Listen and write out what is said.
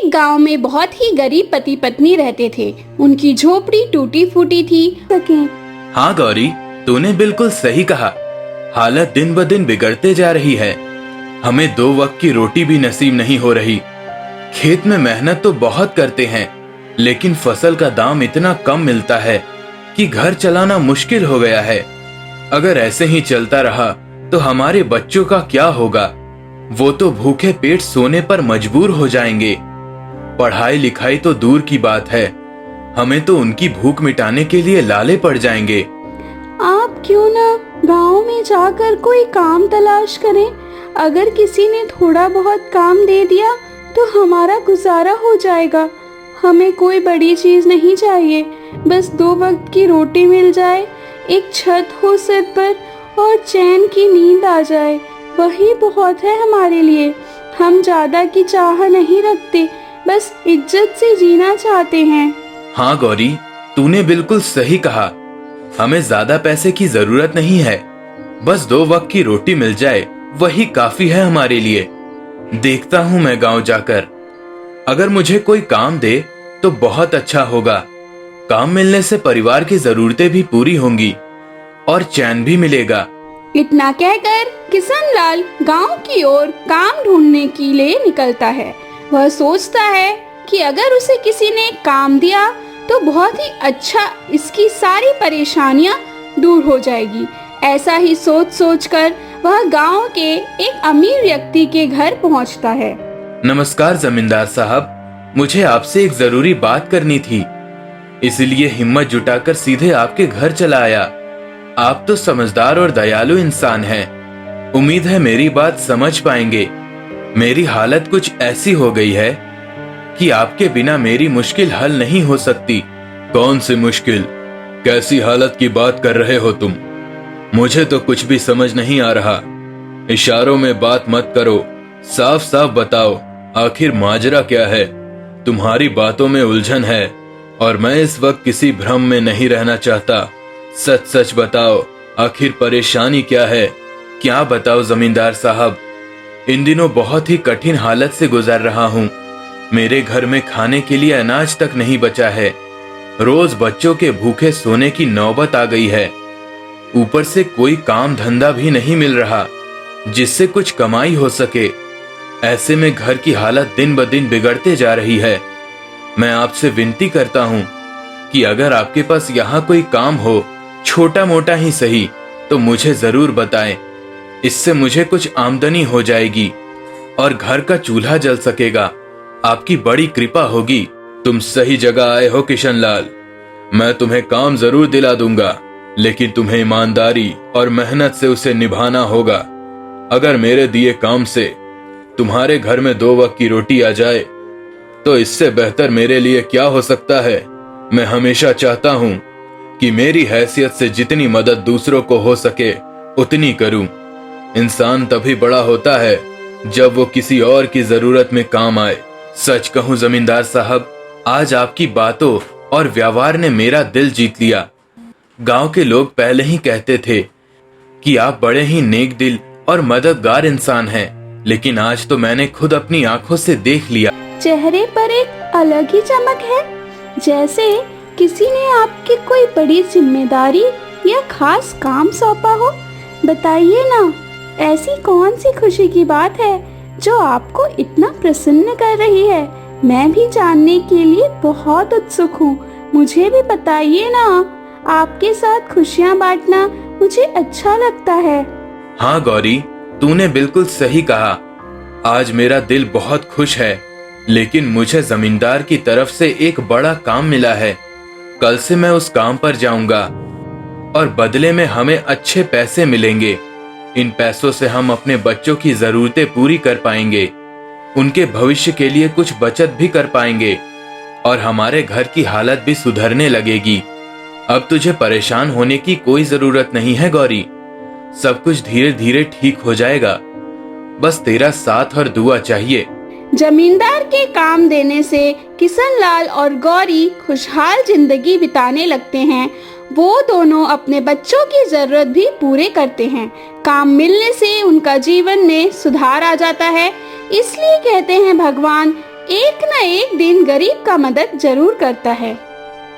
एक गांव में बहुत ही गरीब पति पत्नी रहते थे। उनकी झोपड़ी टूटी फूटी थी। हाँ गौरी, तूने बिल्कुल सही कहा। हालत दिन ब दिन बिगड़ते जा रही है। हमें 2 वक्त की रोटी भी नसीब नहीं हो रही। खेत में मेहनत तो बहुत करते हैं, लेकिन फसल का दाम इतना कम मिलता है कि घर चलाना मुश्किल हो गया है। अगर ऐसे ही चलता रहा तो हमारे बच्चों का क्या होगा? वो तो भूखे पेट सोने पर मजबूर हो जाएंगे। पढ़ाई लिखाई तो दूर की बात है, हमें तो उनकी भूख मिटाने के लिए लाले पड़ जाएंगे। आप क्यों ना गांव में जाकर कोई काम तलाश करें। अगर किसी ने थोड़ा बहुत काम दे दिया तो हमारा गुजारा हो जाएगा। हमें कोई बड़ी चीज नहीं चाहिए, बस 2 वक्त की रोटी मिल जाए, एक छत हो सिर पर और चैन की नींद आ जाए, वही बहुत है हमारे लिए। हम ज्यादा की चाह नहीं रखते, बस इज्जत से जीना चाहते हैं। हाँ गौरी, तूने बिल्कुल सही कहा। हमें ज्यादा पैसे की जरूरत नहीं है, बस 2 वक्त की रोटी मिल जाए वही काफी है हमारे लिए। देखता हूँ मैं गांव जाकर, अगर मुझे कोई काम दे तो बहुत अच्छा होगा। काम मिलने से परिवार की जरूरतें भी पूरी होंगी और चैन भी मिलेगा। इतना कहकर किशन लाल गांव की ओर काम ढूंढने के लिए निकलता है। वह सोचता है कि अगर उसे किसी ने काम दिया तो बहुत ही अच्छा, इसकी सारी परेशानियां दूर हो जाएगी। ऐसा ही सोच सोचकर वह गांव के एक अमीर व्यक्ति के घर पहुंचता है। नमस्कार जमींदार साहब, मुझे आपसे एक जरूरी बात करनी थी, इसलिए हिम्मत जुटाकर सीधे आपके घर चला आया। आप तो समझदार और दयालु इंसान हैं। उम्मीद है मेरी बात समझ पाएंगे। मेरी हालत कुछ ऐसी हो गई है कि आपके बिना मेरी मुश्किल हल नहीं हो सकती। कौन सी मुश्किल? कैसी हालत की बात कर रहे हो तुम? मुझे तो कुछ भी समझ नहीं आ रहा। इशारों में बात मत करो, साफ साफ बताओ आखिर माजरा क्या है। तुम्हारी बातों में उलझन है और मैं इस वक्त किसी भ्रम में नहीं रहना चाहता। सच सच बताओ, आखिर परेशानी क्या है? क्या बताओ जमींदार साहब, इन दिनों बहुत ही कठिन हालत से गुजर रहा हूँ। मेरे घर में खाने के लिए अनाज तक नहीं बचा है। रोज बच्चों के भूखे सोने की नौबत आ गई है। ऊपर से कोई काम धंधा भी नहीं मिल रहा जिससे कुछ कमाई हो सके। ऐसे में घर की हालत दिन ब दिन बिगड़ते जा रही है। मैं आपसे विनती करता हूँ कि अगर आपके पास यहाँ कोई काम हो, छोटा मोटा ही सही, तो मुझे जरूर बताएं। इससे मुझे कुछ आमदनी हो जाएगी और घर का चूल्हा जल सकेगा। आपकी बड़ी कृपा होगी। तुम सही जगह आए हो किशन लाल। मैं तुम्हें काम जरूर दिला दूंगा, लेकिन तुम्हें ईमानदारी और मेहनत से उसे निभाना होगा। अगर मेरे दिए काम से तुम्हारे घर में 2 वक्त की रोटी आ जाए तो इससे बेहतर मेरे लिए क्या हो सकता है। मैं हमेशा चाहता हूं कि मेरी हैसियत से जितनी मदद दूसरों को हो सके उतनी करूं। इंसान तभी बड़ा होता है जब वो किसी और की जरूरत में काम आए। सच कहूं जमींदार साहब, आज आपकी बातों और व्यवहार ने मेरा दिल जीत लिया। गांव के लोग पहले ही कहते थे कि आप बड़े ही नेक दिल और मददगार इंसान हैं, लेकिन आज तो मैंने खुद अपनी आंखों से देख लिया। चेहरे पर एक अलग ही चमक है, जैसे किसी ने आपकी कोई बड़ी जिम्मेदारी या खास काम सौंपा हो। बताइए ना, ऐसी कौन सी खुशी की बात है जो आपको इतना प्रसन्न कर रही है? मैं भी जानने के लिए बहुत उत्सुक हूँ। मुझे भी बताइए ना, आपके साथ खुशियाँ बांटना मुझे अच्छा लगता है। हाँ गौरी, तूने बिल्कुल सही कहा। आज मेरा दिल बहुत खुश है, लेकिन मुझे जमींदार की तरफ से एक बड़ा काम मिला है। कल से मैं उस काम पर जाऊंगा और बदले में हमें अच्छे पैसे मिलेंगे। इन पैसों से हम अपने बच्चों की जरूरतें पूरी कर पाएंगे, उनके भविष्य के लिए कुछ बचत भी कर पाएंगे और हमारे घर की हालत भी सुधरने लगेगी। अब तुझे परेशान होने की कोई जरूरत नहीं है गौरी। सब कुछ धीरे धीरे ठीक हो जाएगा। बस तेरा साथ और दुआ चाहिए। जमींदार के काम देने से किशन लाल और गौरी खुशहाल जिंदगी बिताने लगते हैं। वो दोनों अपने बच्चों की जरूरत भी पूरे करते हैं। काम मिलने से उनका जीवन में सुधार आ जाता है। इसलिए कहते हैं भगवान, एक न एक दिन गरीब का मदद जरूर करता है।